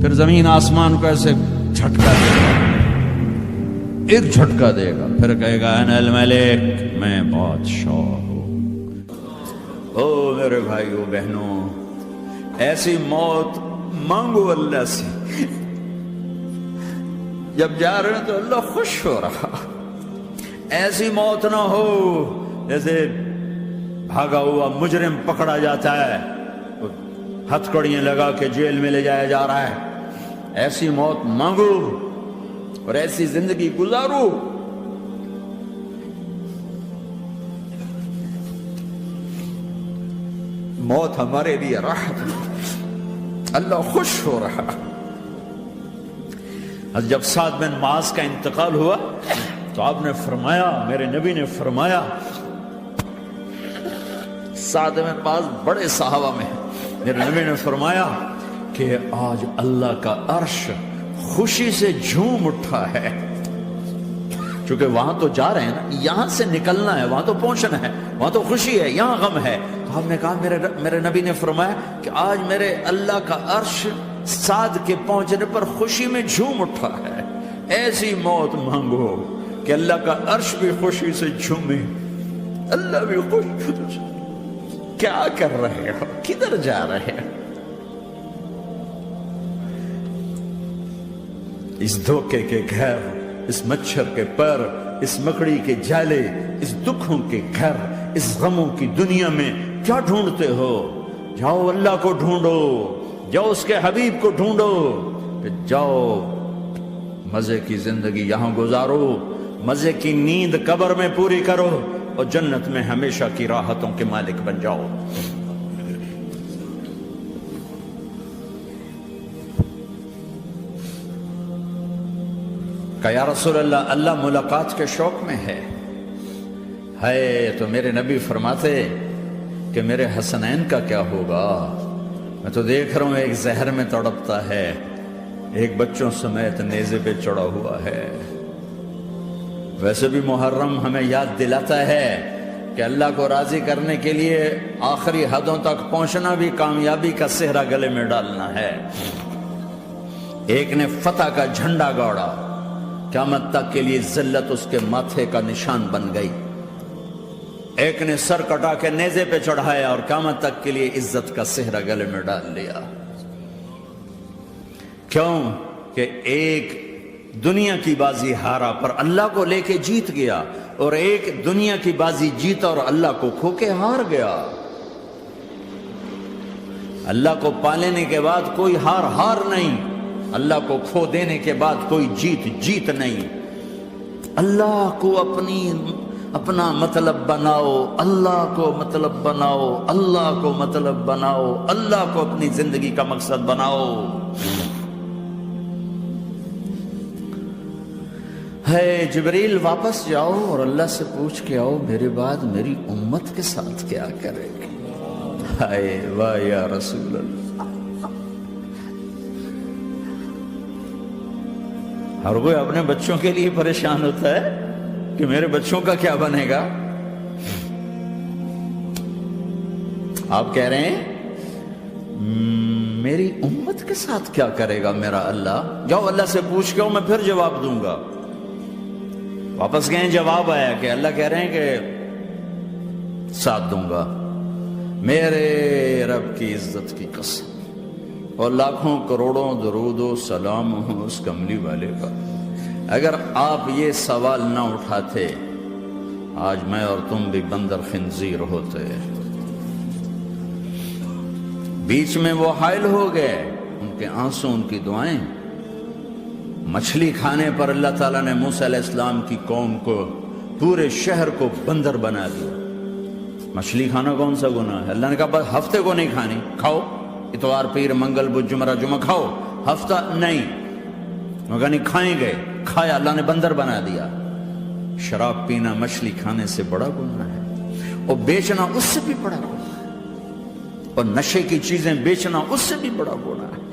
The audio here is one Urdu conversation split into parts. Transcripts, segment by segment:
پھر زمین آسمان کو ایسے جھٹکا دے گا، ایک جھٹکا دے گا، پھر کہے گا انا الملک، میں بادشاہ ہوں۔ او میرے بھائیو بہنوں، ایسی موت مانگو اللہ سے، جب جا رہے ہیں تو اللہ خوش ہو رہا۔ ایسی موت نہ ہو جیسے بھاگا ہوا مجرم پکڑا جاتا ہے، ہتھکڑیاں لگا کے جیل میں لے جایا جا رہا ہے۔ ایسی موت مانگو اور ایسی زندگی گزارو۔ موت ہمارے لیے راحت ہے، اللہ خوش ہو رہا۔ جب سعد بن معاذ کا انتقال ہوا تو آپ نے فرمایا، میرے نبی نے فرمایا، سعد بن معاذ بڑے صحابہ میں ہیں، میرے نبی نے فرمایا کہ آج اللہ کا عرش خوشی سے جھوم اٹھا ہے، چونکہ وہاں تو جا رہے ہیں نا، یہاں سے نکلنا ہے، وہاں تو پہنچنا ہے، وہاں تو خوشی ہے، یہاں غم ہے۔ تو ہم نے کہا، میرے نبی نے فرمایا کہ آج میرے اللہ کا عرش سعد کے پہنچنے پر خوشی میں جھوم اٹھا ہے۔ ایسی موت مانگو کہ اللہ کا عرش بھی خوشی سے جھومے، اللہ بھی خوش۔ کیا کر رہے ہو؟ کدھر جا رہے ہیں؟ اس دھوکے کے گھر، اس مچھر کے پر، اس مکڑی کے جالے، اس دکھوں کے گھر، اس غموں کی دنیا میں کیا ڈھونڈتے ہو؟ جاؤ اللہ کو ڈھونڈو، جاؤ اس کے حبیب کو ڈھونڈو، پھر جاؤ مزے کی زندگی یہاں گزارو، مزے کی نیند قبر میں پوری کرو، اور جنت میں ہمیشہ کی راحتوں کے مالک بن جاؤ۔ کہ یا رسول اللہ، اللہ ملاقات کے شوق میں ہے۔ تو میرے نبی فرماتے کہ میرے حسنین کا کیا ہوگا؟ میں تو دیکھ رہا ہوں ایک زہر میں تڑپتا ہے، ایک بچوں سمیت نیزے پہ چڑھا ہوا ہے۔ ویسے بھی محرم ہمیں یاد دلاتا ہے کہ اللہ کو راضی کرنے کے لیے آخری حدوں تک پہنچنا بھی کامیابی کا صحرا گلے میں ڈالنا ہے۔ ایک نے فتح کا جھنڈا گاڑا، قیامت تک کے لیے ذلت اس کے ماتھے کا نشان بن گئی۔ ایک نے سر کٹا کے نیزے پہ چڑھایا اور قیامت تک کے لیے عزت کا صحرا گلے میں ڈال لیا۔ کیوں کہ ایک دنیا کی بازی ہارا پر اللہ کو لے کے جیت گیا، اور ایک دنیا کی بازی جیتا اور اللہ کو کھو کے ہار گیا۔ اللہ کو پا لینے کے بعد کوئی ہار نہیں، اللہ کو کھو دینے کے بعد کوئی جیت نہیں۔ اللہ کو اپنا مطلب بناؤ، اللہ کو مطلب بناؤ، اللہ کو مطلب بناؤ، اللہ کو اپنی زندگی کا مقصد بناؤ۔ جبریل واپس جاؤ اور اللہ سے پوچھ کے آؤ، میرے بعد میری امت کے ساتھ کیا کرے گی؟ واہ یا رسول اللہ۔ ہر کوئی اپنے بچوں کے لیے پریشان ہوتا ہے کہ میرے بچوں کا کیا بنے گا۔ آپ کہہ رہے ہیں میری امت کے ساتھ کیا کرے گا میرا اللہ؟ جاؤ اللہ سے پوچھ کے آؤ، میں پھر جواب دوں گا۔ واپس گئے، جواب آیا کہ اللہ کہہ رہے ہیں کہ ساتھ دوں گا، میرے رب کی عزت کی قسم، اور لاکھوں کروڑوں درود و سلام ہوں اس کملی والے پر۔ اگر آپ یہ سوال نہ اٹھاتے، آج میں اور تم بھی بندر خنزیر ہوتے۔ بیچ میں وہ حائل ہو گئے، ان کے آنسو، ان کی دعائیں۔ مچھلی کھانے پر اللہ تعالیٰ نے موسیٰ علیہ السلام کی قوم کو، پورے شہر کو بندر بنا دیا۔ مچھلی کھانا کون سا گناہ ہے؟ اللہ نے کہا بس ہفتے کو نہیں کھانی، کھاؤ، اتوار پیر منگل بدھ جمعہ کھاؤ، ہفتہ نہیں۔ مگر نہیں کھائیں گے، کھایا، اللہ نے بندر بنا دیا۔ شراب پینا مچھلی کھانے سے بڑا گناہ ہے، اور بیچنا اس سے بھی بڑا گناہ ہے، اور نشے کی چیزیں بیچنا اس سے بھی بڑا گناہ ہے،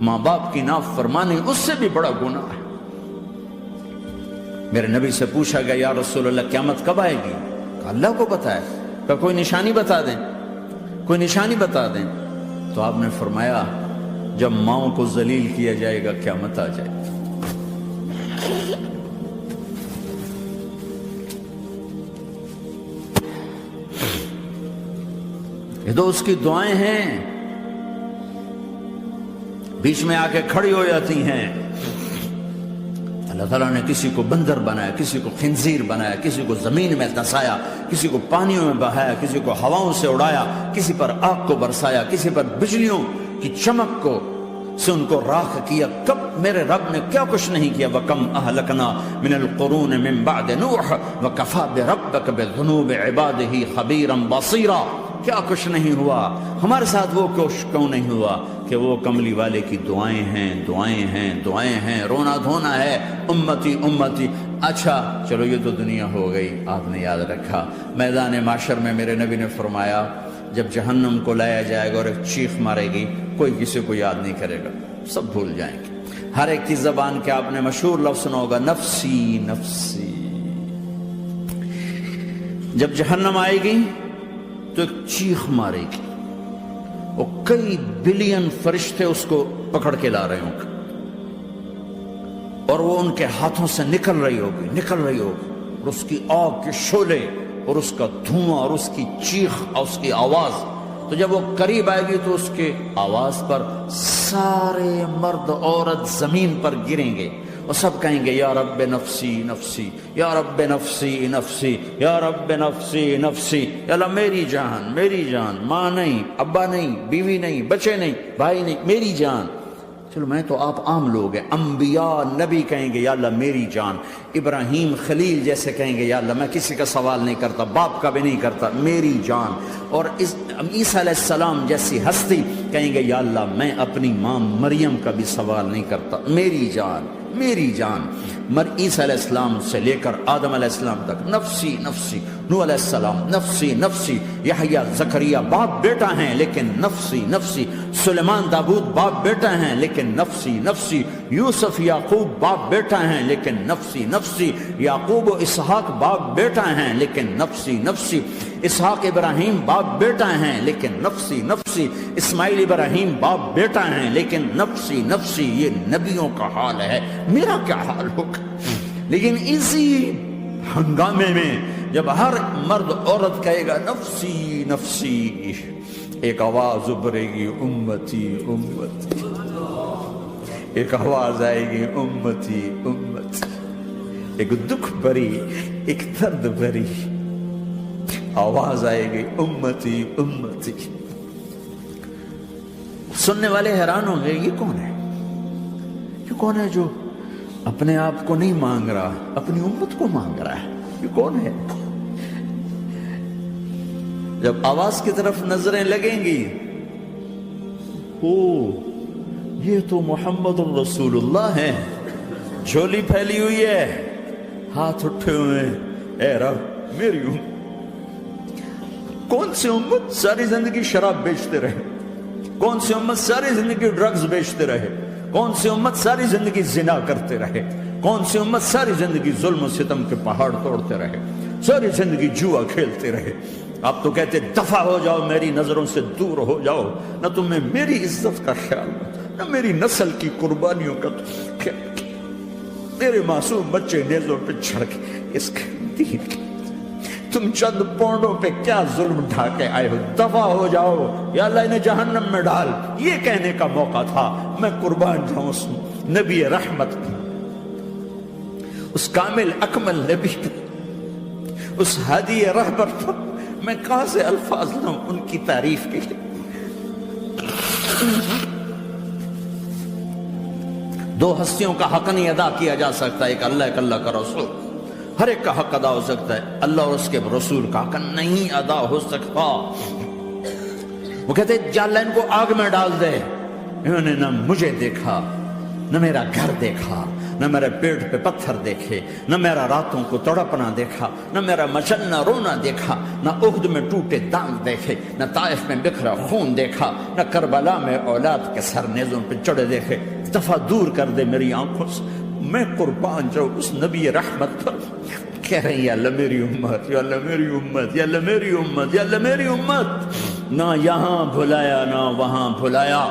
ماں باپ کی نافرمانی اس سے بھی بڑا گناہ ہے۔ میرے نبی سے پوچھا گیا یا رسول اللہ قیامت کب آئے گی؟ کہا اللہ کو پتا ہے۔ کہا کوئی نشانی بتا دیں، کوئی نشانی بتا دیں۔ تو آپ نے فرمایا جب ماؤں کو ذلیل کیا جائے گا قیامت آ جائے گی۔ یہ تو اس کی دعائیں ہیں، بیچ میں آ کے کھڑی ہو جاتی ہیں۔ اللہ تعالیٰ نے کسی کو بندر بنایا، کسی کو خنزیر بنایا، کسی کو زمین میں دھسایا، کسی کو پانیوں میں بہایا، کسی کو ہواؤں سے اڑایا، کسی پر آگ کو برسایا، کسی پر بجلیوں کی چمک کو سے ان کو راکھ کیا۔ کب میرے رب نے کیا کچھ نہیں کیا۔ وَكَمْ أَهْلَكْنَا مِنَ الْقُرُونِ مِنْ بَعْدِ نُوحٍ وَكَفَى بِرَبِّكَ بِذُنُوبِ عِبَادِهِ خَبِيرًا بَصِيرًا۔ کیا کچھ نہیں ہوا ہمارے ساتھ، وہ کچھ کیوں نہیں ہوا کہ وہ کملی والے کی دعائیں ہیں، دعائیں ہیں، دعائیں ہیں، رونا دھونا ہے، امتی امتی۔ اچھا چلو یہ تو دنیا ہو گئی، آپ نے یاد رکھا میدان معاشر میں میرے نبی نے فرمایا جب جہنم کو لایا جائے گا اور ایک چیخ مارے گی، کوئی کسی کو یاد نہیں کرے گا، سب بھول جائیں گے۔ ہر ایک کی زبان کے آپ نے مشہور لفظ سنا ہوگا، نفسی نفسی۔ جب جہنم آئے گی تو ایک چیخ مارے گی، اور کئی بلین فرشتے اس کو پکڑ کے لا رہے ہوں گے، اور وہ ان کے ہاتھوں سے نکل رہی ہوگی، اور اس کی آگ کے شعلے اور اس کا دھواں اور اس کی چیخ اور اس کی آواز۔ تو جب وہ قریب آئے گی تو اس کے آواز پر سارے مرد عورت زمین پر گریں گے اور سب کہیں گے یا رب نفسی نفسی، یا رب نفسی نفسی، یا رب نفسی نفسی۔ یا اللہ میری جان، میری جان، ماں نہیں، ابا نہیں، بیوی نہیں، بچے نہیں، بھائی نہیں، میری جان۔ چلو میں تو آپ عام لوگ ہیں، انبیاء نبی کہیں گے یا اللہ میری جان، ابراہیم خلیل جیسے کہیں گے یا اللہ میں کسی کا سوال نہیں کرتا، باپ کا بھی نہیں کرتا، میری جان۔ اور عیسیٰ علیہ السلام جیسی ہستی کہیں گے یا اللہ میں اپنی ماں مریم کا بھی سوال نہیں کرتا، میری جان، میری جان۔ عیسیٰ علیہ السلام سے لے کر آدم علیہ السلام تک نفسی نفسی، نوح علیہ السلام نفسی نفسی، یحییٰ زکریا باپ بیٹا ہیں لیکن نفسی نفسی، سلیمان داؤد باپ بیٹا ہیں لیکن نفسی نفسی، یوسف یعقوب باپ بیٹا ہیں لیکن نفسی نفسی، یعقوب و اسحاق باپ بیٹا ہیں لیکن نفسی نفسی، اسحاق ابراہیم باپ بیٹا ہیں لیکن نفسی نفسی، اسماعیل ابراہیم باپ بیٹا ہیں لیکن نفسی نفسی۔ یہ نبیوں کا حال ہے، میرا کیا حال ہوگا؟ لیکن اسی ہنگامے میں جب ہر مرد عورت کہے گا نفسی نفسی، ایک آواز ابھرے گی امتی امتی، ایک آواز آئے گی امتی امتی، ایک دکھ بھری، ایک درد بھری آواز آئے گی امتی امتی۔ سننے والے حیران ہوں گے یہ کون ہے، یہ کون ہے جو اپنے آپ کو نہیں مانگ رہا، اپنی امت کو مانگ رہا ہے، یہ کون ہے؟ جب آواز کی طرف نظریں لگیں گی، او یہ تو محمد الرسول اللہ ہے، جھولی پھیلی ہوئی ہے، ہاتھ اٹھے ہوئے، اے رب میری امت۔ کون سی امت ساری زندگی شراب بیچتے رہے، کون سی امت ساری زندگی ڈرگز بیچتے رہے، کون سی امت ساری زندگی زنا کرتے رہے، کون سی امت ساری زندگی ظلم و ستم کے پہاڑ توڑتے رہے، ساری زندگی جوا کھیلتے رہے۔ آپ تو کہتے دفع ہو جاؤ، میری نظروں سے دور ہو جاؤ، نہ تمہیں میری عزت کا خیال، نہ میری نسل کی قربانیوں کا خیال، میرے معصوم بچے نیزوں پہ چڑھ کے اس کے دین کے تم چند پونڈوں پہ کیا ظلم ڈھا کے آئے ہو، دفع ہو جاؤ یا اللہ انہیں جہنم میں ڈال۔ یہ کہنے کا موقع تھا، میں قربان جاؤں اس نبی رحمت پہ، اس کامل اکمل نبی پہ، اس ہادی رہبر پر۔ میں کہاں سے الفاظ لاؤں ان کی تعریف کے لیے؟ دو ہستیوں کا حق نہیں ادا کیا جا سکتا، ایک اللہ، ایک اللہ کا رسول۔ ہر ایک کا حق ادا ہو سکتا ہے، اللہ اور اس کے رسول کا حق نہیں ادا ہو سکتا۔ وہ کہتے جا اللہ ان کو آگ میں ڈال دے، انہوں نے نہ مجھے دیکھا، نہ میرا گھر دیکھا، نہ میرے پیٹ پہ پتھر دیکھے، نہ میرا راتوں کو تڑپنا دیکھا، نہ میرا مچلنا رونا دیکھا، نہ احد میں ٹوٹے دانت دیکھے، نہ طائف میں بکھرا خون دیکھا، نہ کربلا میں اولاد کے سر نیزوں پہ چڑھے دیکھے۔ دفعہ دور کر دے میری آنکھوں سے، میں قربان جاؤں اس نبی رحمت پر۔ کہہ رہے ہیں یا اللہ میری امت، یا اللہ میری امت، یا اللہ میری امت، یا اللہ میری امت۔ نہ یہاں بھلایا نہ وہاں بھلایا،